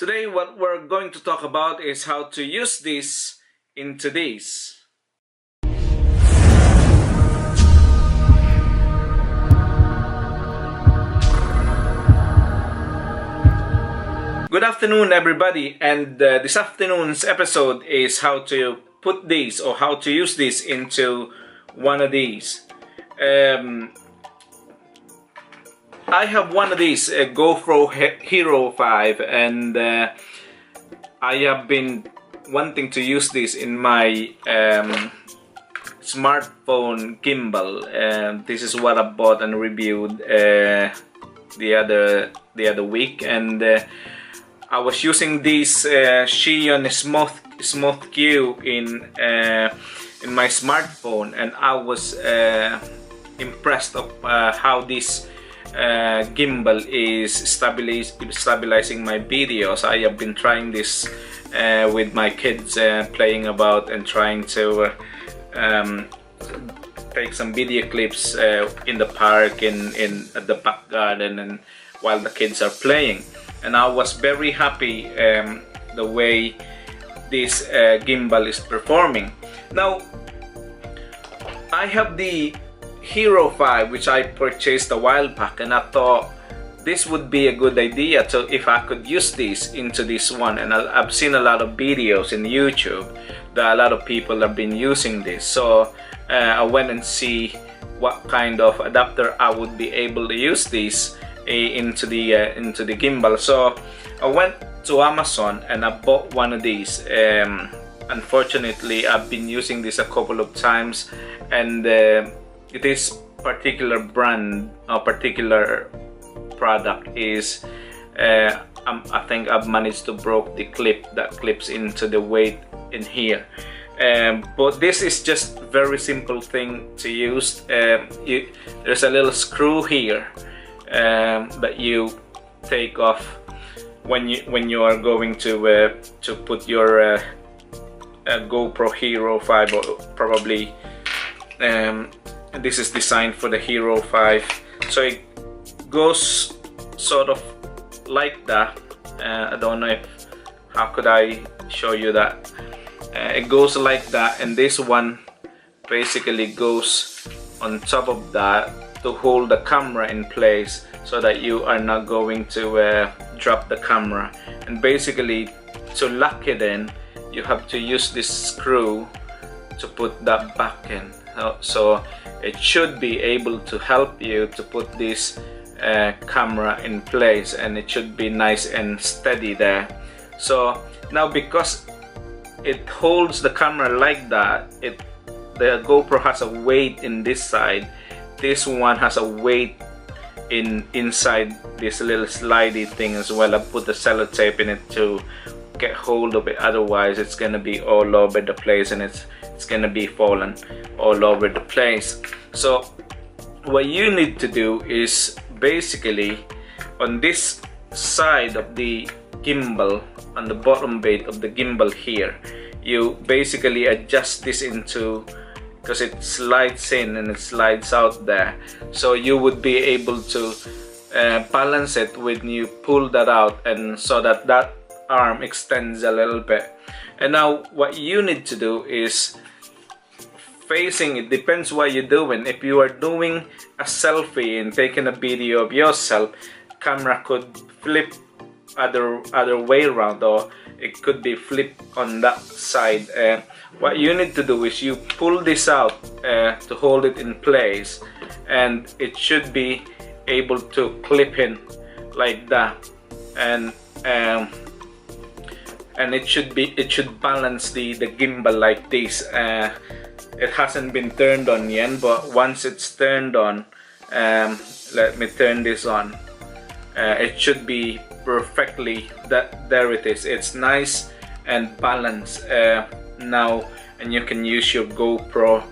Today what we're going to talk about is how to use this into this. Good afternoon everybody, and this afternoon's episode is how to put this or how to use this into one of these. I have one of these GoPro Hero 5, and I have been wanting to use this in my smartphone gimbal. This is what I bought and reviewed the other week, and I was using this ZHIYUN Smooth Q in my smartphone, and I was impressed of how this gimbal is stabilizing my videos. I have been trying this with my kids, playing about and trying to take some video clips in the park, at the back garden, and while the kids are playing. And I was very happy the way this gimbal is performing. Now, I have the Hero 5, which I purchased a while back, and I thought this would be a good idea to if I could use this into this one. And I've seen a lot of videos in YouTube that a lot of people have been using this, so I went and see what kind of adapter I would be able to use this into the gimbal. So I went to Amazon and I bought one of these. Unfortunately, I've been using this a couple of times, and this particular brand or particular product is I think I've managed to broke the clip that clips into the weight in here. But this is just very simple thing to use. There's a little screw here that you take off when you are going to put your GoPro Hero 5, or probably this is designed for the Hero 5. So it goes sort of like that. I don't know how could I show you that. It goes like that, and this one basically goes on top of that to hold the camera in place, so that you are not going to drop the camera. And basically, to lock it in, you have to use this screw to put that back in. So it should be able to help you to put this camera in place, and it should be nice and steady there. So now, because it holds the camera like that, the GoPro has a weight in this side. This one has a weight inside this little slidey thing as well. I put the sellotape in it to get hold of it, otherwise it's gonna be all over the place, and it's gonna be falling all over the place. So what you need to do is basically, on this side of the gimbal, on the bottom bit of the gimbal here, you basically adjust this into, because it slides in and it slides out there, so you would be able to balance it when you pull that out, and so that that arm extends a little bit. And now what you need to do is facing, it depends what you're doing. If you are doing a selfie and taking a video of yourself, camera could flip other way around, or it could be flipped on that side. What you need to do is you pull this out to hold it in place, and it should be able to clip in like that, and it should balance the gimbal like this. It hasn't been turned on yet, but once it's turned on, let me turn this on. It should be perfectly there it is. It's nice and balanced now, and you can use your GoPro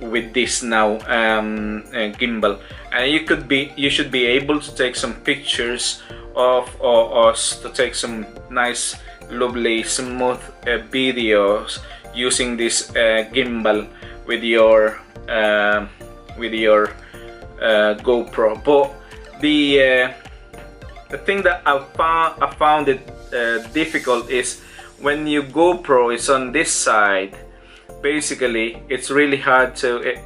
with this now gimbal, and you should be able to take some pictures of us, to take some nice, lovely, smooth videos using this gimbal with your GoPro. But the thing that I found it difficult is when your GoPro is on this side. Basically, it's really hard to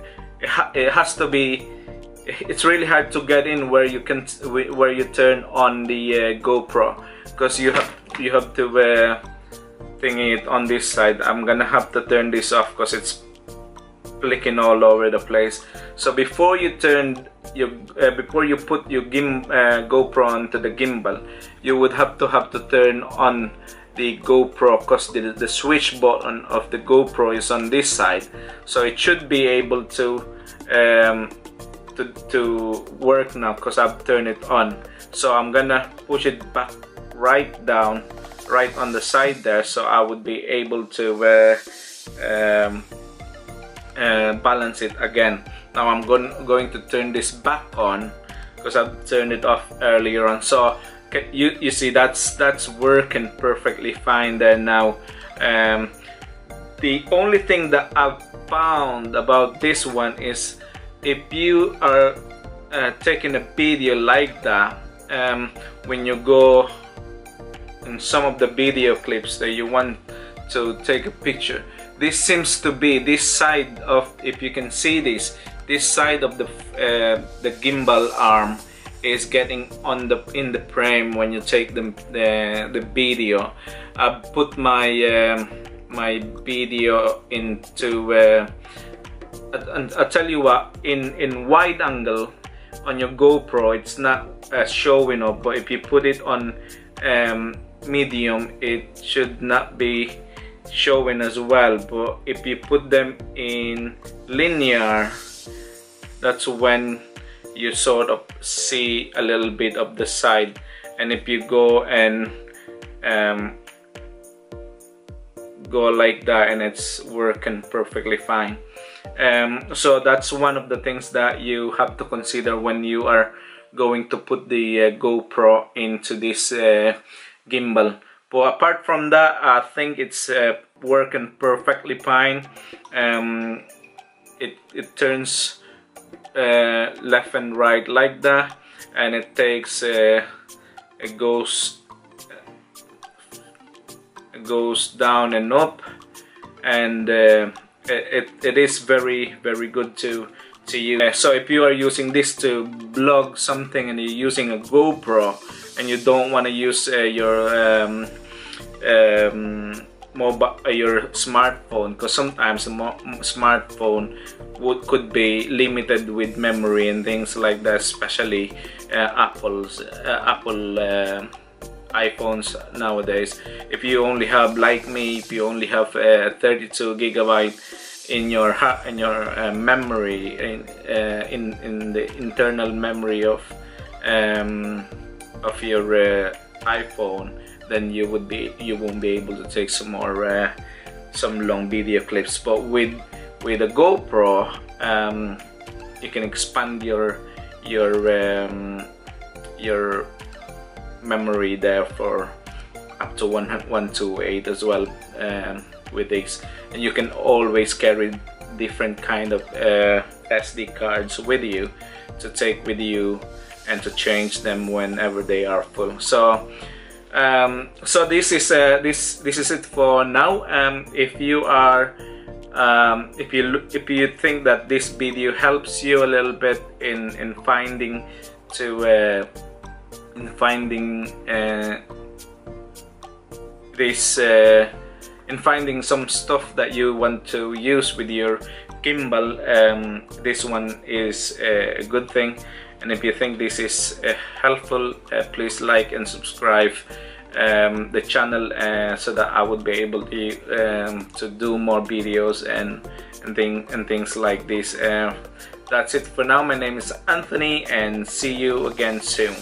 it's really hard to get in where you turn on the GoPro, because you have to thingy it on this side. I'm gonna have to turn this off because it's flicking all over the place. So before you turn your before you put your GoPro onto the gimbal, you would have to turn on the GoPro, because the switch button of the GoPro is on this side, so it should be able to work now because I've turned it on. So I'm gonna push it back right down, right on the side there, so I would be able to balance it again. Now I'm going to turn this back on because I've turned it off earlier on. So you see that's working perfectly fine there now. The only thing that I've found about this one is if you are taking a video like that, when you go in some of the video clips that you want to take a picture, this seems to be this side of, if you can see this side of the gimbal arm is getting in the frame when you take the video. I put my my video into I'll tell you what, in wide angle on your GoPro it's not showing up, but if you put it on medium, it should not be showing as well. But if you put them in linear, that's when you sort of see a little bit of the side. And if you go and go like that, and it's working perfectly fine. So that's one of the things that you have to consider when you are going to put the GoPro into this gimbal. But apart from that, I think it's working perfectly fine. It turns left and right like that, and it takes it goes down and up, and it is very good to use. So if you are using this to vlog something and you're using a GoPro and you don't want to use your smartphone, because sometimes a smartphone could be limited with memory and things like that, especially Apple iPhones nowadays. If you only have, like me, if you only have 32 gigabyte in your memory, in the internal memory of your iPhone, then you won't be able to take some long video clips. But with a GoPro, you can expand your memory there for up to 128 as well with this, and you can always carry different kind of SD cards with you to take with you and to change them whenever they are full. So so this is it for now. If you are if you think that this video helps you a little bit in finding some stuff that you want to use with your gimbal, this one is a good thing. And if you think this is helpful, please like and subscribe the channel so that I would be able to do more videos and things like this. That's it for now. My name is Anthony, and see you again soon.